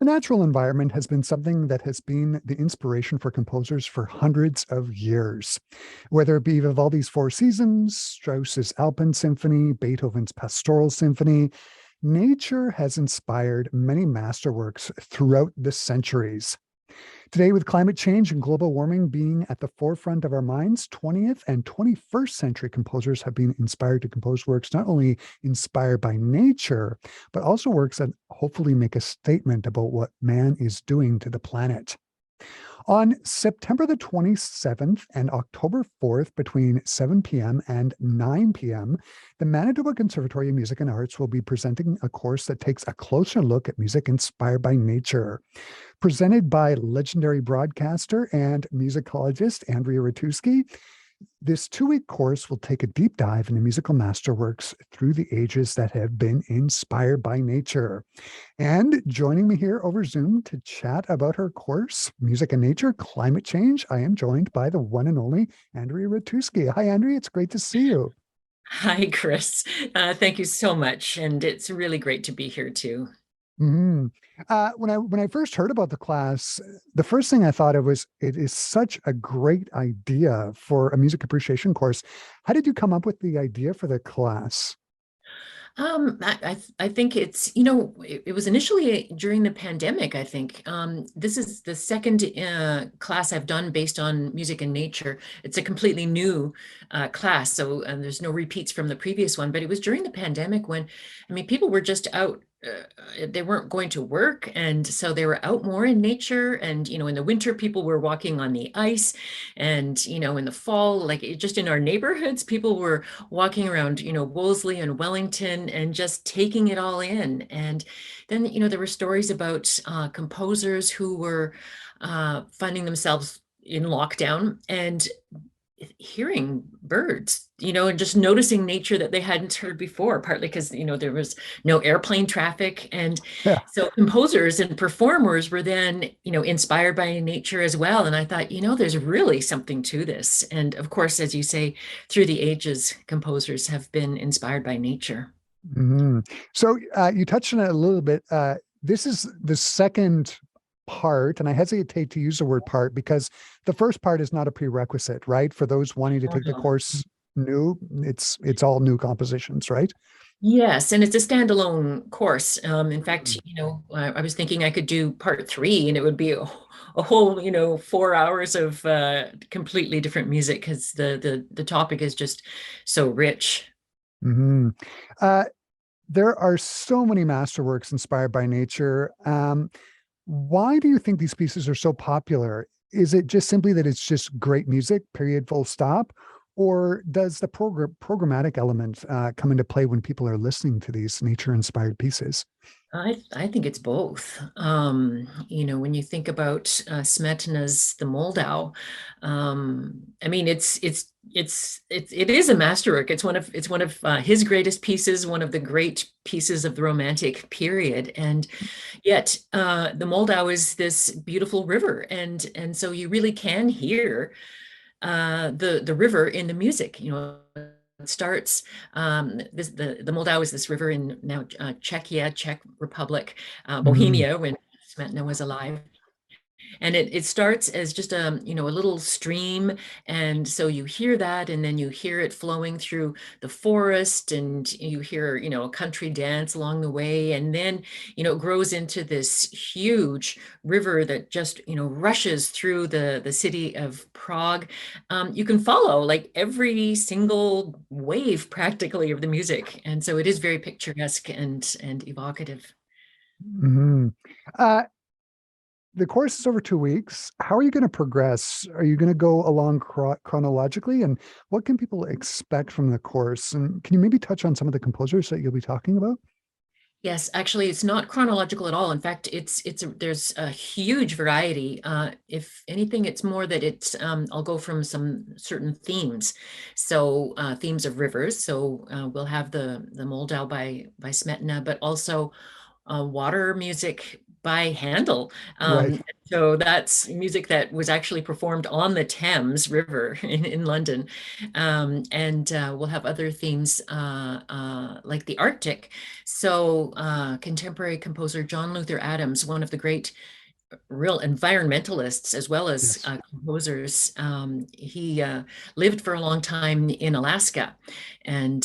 The natural environment has been something that has been the inspiration for composers for hundreds of years. Whether it be Vivaldi's Four Seasons, Strauss's Alpine Symphony, Beethoven's Pastoral Symphony, nature has inspired many masterworks throughout the centuries. Today, with climate change and global warming being at the forefront of our minds, 20th and 21st century composers have been inspired to compose works not only inspired by nature, but also works that hopefully make a statement about what man is doing to the planet. On September the 27th and October 4th, between 7 p.m. and 9 p.m., the Manitoba Conservatory of Music and Arts will be presenting a course that takes a closer look at music inspired by nature. Presented by legendary broadcaster and musicologist Andrea Ratuski, this 2-week course will take a deep dive into musical masterworks through the ages that have been inspired by nature. And joining me here over Zoom to chat about her course, Music and Nature, Climate Change, I am joined by the one and only Andrea Ratuski. Hi, Andrea. It's great to see you. Hi, Chris. Thank you so much. And it's really great to be here too. Mhm. When I first heard about the class, the first thing I thought of was it is such a great idea for a music appreciation course. How did you come up with the idea for the class? I think it was initially during the pandemic, I think. This is the second class I've done based on music and nature. It's a completely new class, so and there's no repeats from the previous one, but it was during the pandemic when, I mean, people were just out. They weren't going to work, and so they were out more in nature. And in the winter, people were walking on the ice, and in the fall, just in our neighborhoods, people were walking around, Wolseley and Wellington and just taking it all in. And then, there were stories about composers who were finding themselves in lockdown and hearing birds, and just noticing nature that they hadn't heard before, partly because, there was no airplane traffic. And Yeah. so composers and performers were then, inspired by nature as well. And I thought, there's really something to this. And of course, as you say, through the ages, composers have been inspired by nature. Mhm. So you touched on it a little bit. This is the second part, and I hesitate to use the word part because the first part is not a prerequisite, right? For those wanting to take the course new, it's all new compositions, right? Yes, and it's a standalone course. In fact, I was thinking I could do part three, and it would be a whole, 4 hours of completely different music because the topic is just so rich. Mm-hmm. Uh, there are so many masterworks inspired by nature. Why do you think these pieces are so popular? Is it just simply that it's just great music, period, full stop? Or does the programmatic element come into play when people are listening to these nature-inspired pieces? I think it's both. When you think about Smetana's The Moldau, I mean, it is a masterwork. It's one of his greatest pieces, one of the great pieces of the Romantic period, and yet the Moldau is this beautiful river, and so you really can hear the river in the music. It starts the Moldau is this river in now Czechia, Czech Republic, Mhm. Bohemia when Smetana was alive, and it starts as just a little stream, and so you hear that, and then you hear it flowing through the forest, and you hear a country dance along the way, and then it grows into this huge river that just rushes through the city of Prague. You can follow like every single wave practically of the music, and so it is very picturesque and evocative. Mhm. Uh, the course is over 2 weeks. How are you going to progress? Are you going to go along chronologically? And what can people expect from the course? And can you maybe touch on some of the composers that you'll be talking about? Yes, actually, it's not chronological at all. In fact, there's a huge variety. If anything, it's more that I'll go from some certain themes. So themes of rivers. So we'll have the Moldau by Smetana, but also water music by Handel. Right. So that's music that was actually performed on the Thames River in London. And we'll have other themes like the Arctic. So contemporary composer John Luther Adams, one of the great real environmentalists as well as Yes. composers. He lived for a long time in Alaska. And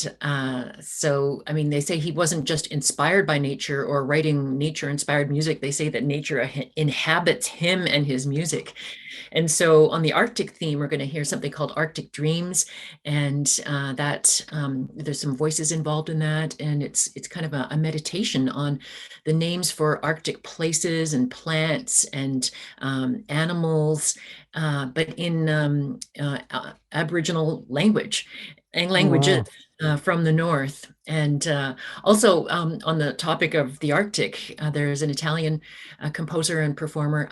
so, I mean, they say he wasn't just inspired by nature or writing nature inspired music. They say that nature inhabits him and his music. And so on the Arctic theme, we're going to hear something called Arctic Dreams, and that there's some voices involved in that, and it's kind of a meditation on the names for Arctic places and plants and animals, but in Aboriginal language and Oh, languages wow. from the north. And also on the topic of the Arctic, there's an Italian composer and performer,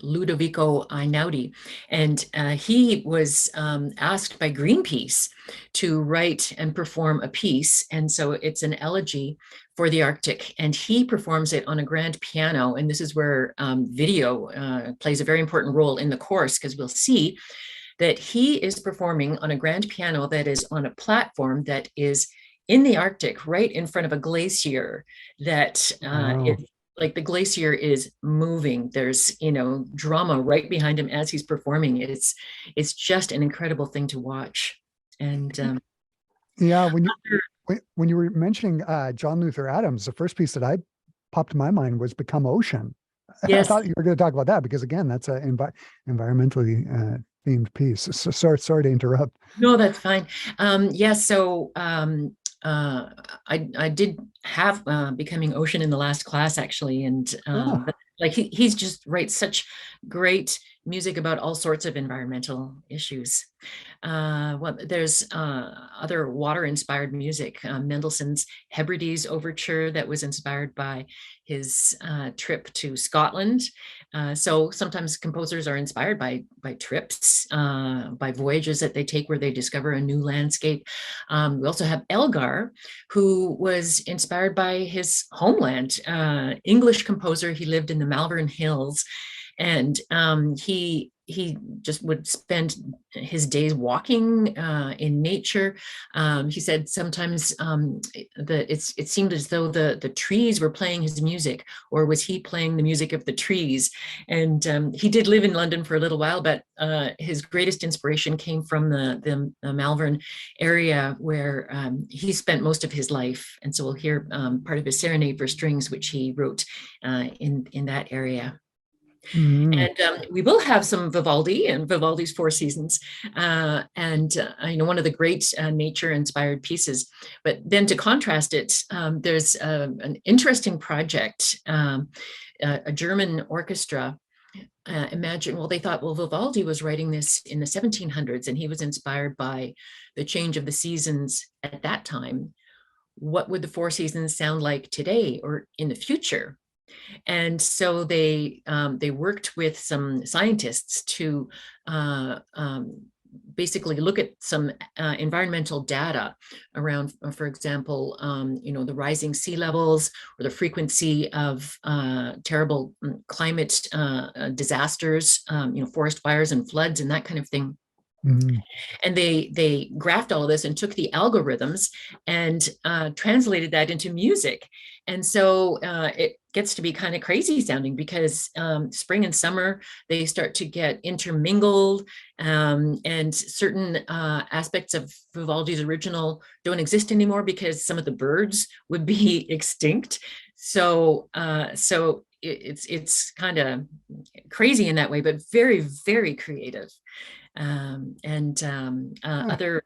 Ludovico Einaudi, and he was asked by Greenpeace to write and perform a piece. And so it's an elegy for the Arctic, and he performs it on a grand piano. And this is where video plays a very important role in the course, because we'll see that he is performing on a grand piano that is on a platform that is in the Arctic, right in front of a glacier that Wow. is like the glacier is moving. There's, drama right behind him as he's performing. It's just an incredible thing to watch. And Yeah, when you were mentioning John Luther Adams, the first piece that I popped in my mind was Become Ocean. I yes, thought you were going to talk about that because, again, that's an environmentally themed piece. So sorry to interrupt. no, that's fine. Yeah, so I did have Becoming Ocean in the last class actually, and Oh, but like he's just writes such great music about all sorts of environmental issues. Well, there's other water-inspired music. Mendelssohn's Hebrides Overture that was inspired by his trip to Scotland. So sometimes composers are inspired by trips, by voyages that they take where they discover a new landscape. We also have Elgar, who was inspired by his homeland. English composer, he lived in the Malvern Hills, and he just would spend his days walking in nature. He said sometimes it seemed as though the trees were playing his music, or was he playing the music of the trees? And he did live in London for a little while, but his greatest inspiration came from the Malvern area, where he spent most of his life. And so we'll hear part of his Serenade for Strings, which he wrote in that area. mm, And we will have some Vivaldi and Vivaldi's Four Seasons, and one of the great nature-inspired pieces. But then to contrast it, there's an interesting project, a German orchestra. They thought, well, Vivaldi was writing this in the 1700s, and he was inspired by the change of the seasons at that time. What would the Four Seasons sound like today or in the future? And so they worked with some scientists to basically look at some environmental data around, for example, the rising sea levels or the frequency of terrible climate disasters, forest fires and floods and that kind of thing. mm. And they graphed all of this and took the algorithms and translated that into music. And so it gets to be kind of crazy sounding, because spring and summer, they start to get intermingled, and certain aspects of Vivaldi's original don't exist anymore because some of the birds would be extinct. So it's kind of crazy in that way, but very, very creative. And Huh.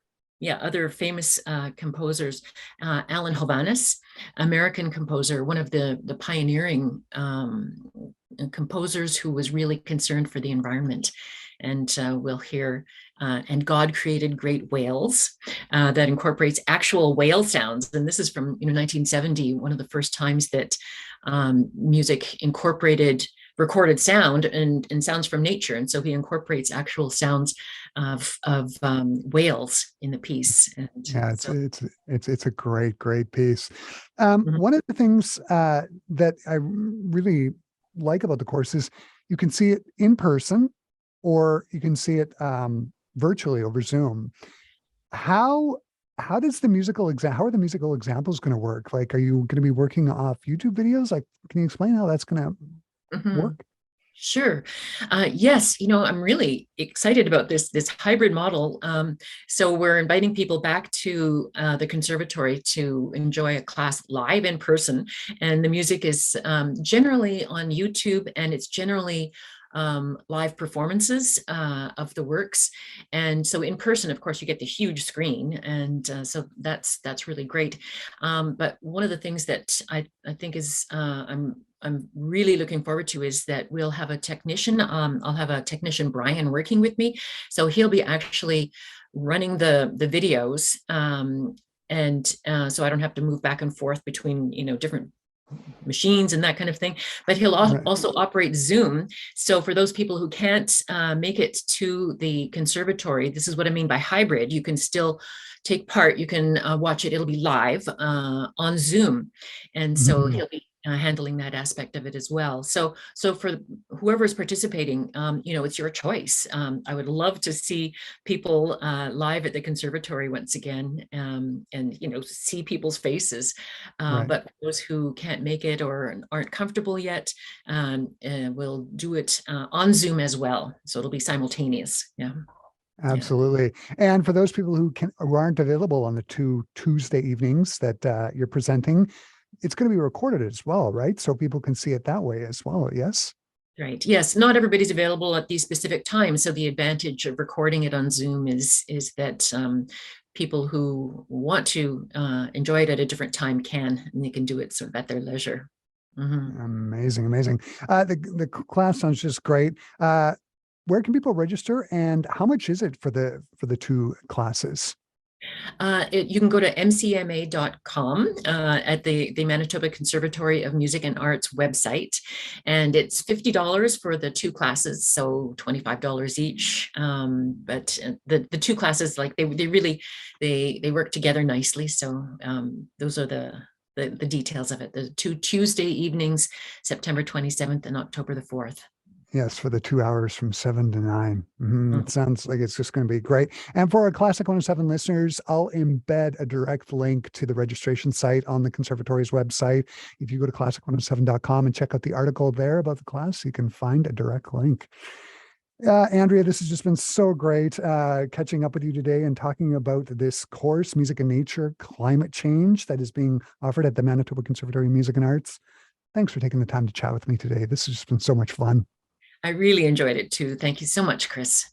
other famous composers, Alan Hovhaness, American composer, one of the pioneering composers who was really concerned for the environment. And we'll hear And God Created Great Whales, that incorporates actual whale sounds. And this is from 1970, one of the first times that music incorporated recorded sound and sounds from nature. And so he incorporates actual sounds of whales in the piece. And Yeah, so it's a great piece. mhm. One of the things that I really like about the course is you can see it in person or you can see it virtually over Zoom. How how does the musical exam how are the musical examples going to work? Like, are you going to be working off YouTube videos? Like, can you explain how that's going to Mhm. work? Sure. Yes, I'm really excited about this hybrid model. So we're inviting people back to the conservatory to enjoy a class live in person, and the music is generally on YouTube, and it's generally live performances of the works. And so in person, of course, you get the huge screen, and so that's really great. But one of the things that I think is I'm really looking forward to is that we'll have a technician. I'll have a technician, Brian, working with me. So he'll be actually running the videos. And so I don't have to move back and forth between, different machines and that kind of thing. But he'll Right. also operate Zoom. So for those people who can't make it to the conservatory, this is what I mean by hybrid. You can still take part. You can watch it. It'll be live on Zoom, and so Mhm. he'll be handling that aspect of it as well. So for whoever is participating, it's your choice. I would love to see people live at the conservatory once again, and see people's faces. Right. But for those who can't make it or aren't comfortable yet, we'll do it on Zoom as well. So it'll be simultaneous. Yeah. Yeah. Absolutely. And for those people who aren't available on the two Tuesday evenings that you're presenting, it's going to be recorded as well, right? So people can see it that way as well. Yes. Right. Yes. Not everybody's available at these specific times. So the advantage of recording it on Zoom is that people who want to enjoy it at a different time can, and they can do it sort of at their leisure. Mhm. Amazing, amazing. The class sounds just great. Where can people register, and how much is it for the two classes? You can go to mcma.com at the Manitoba Conservatory of Music and Arts website, and it's $50 for the two classes, so $25 each. But the two classes, like they really they work together nicely. So those are the details of it. The two Tuesday evenings, September 27th and October the 4th. Yes, for the 2 hours from 7 to 9. It Mm. sounds like it's just going to be great. And for our Classic 107 listeners, I'll embed a direct link to the registration site on the conservatory's website. If you go to classic107.com and check out the article there about the class, you can find a direct link. Andrea, this has just been so great catching up with you today and talking about this course, Music and Nature, Climate Change, that is being offered at the Manitoba Conservatory of Music and Arts. Thanks for taking the time to chat with me today. This has just been so much fun. I really enjoyed it too. Thank you so much, Chris.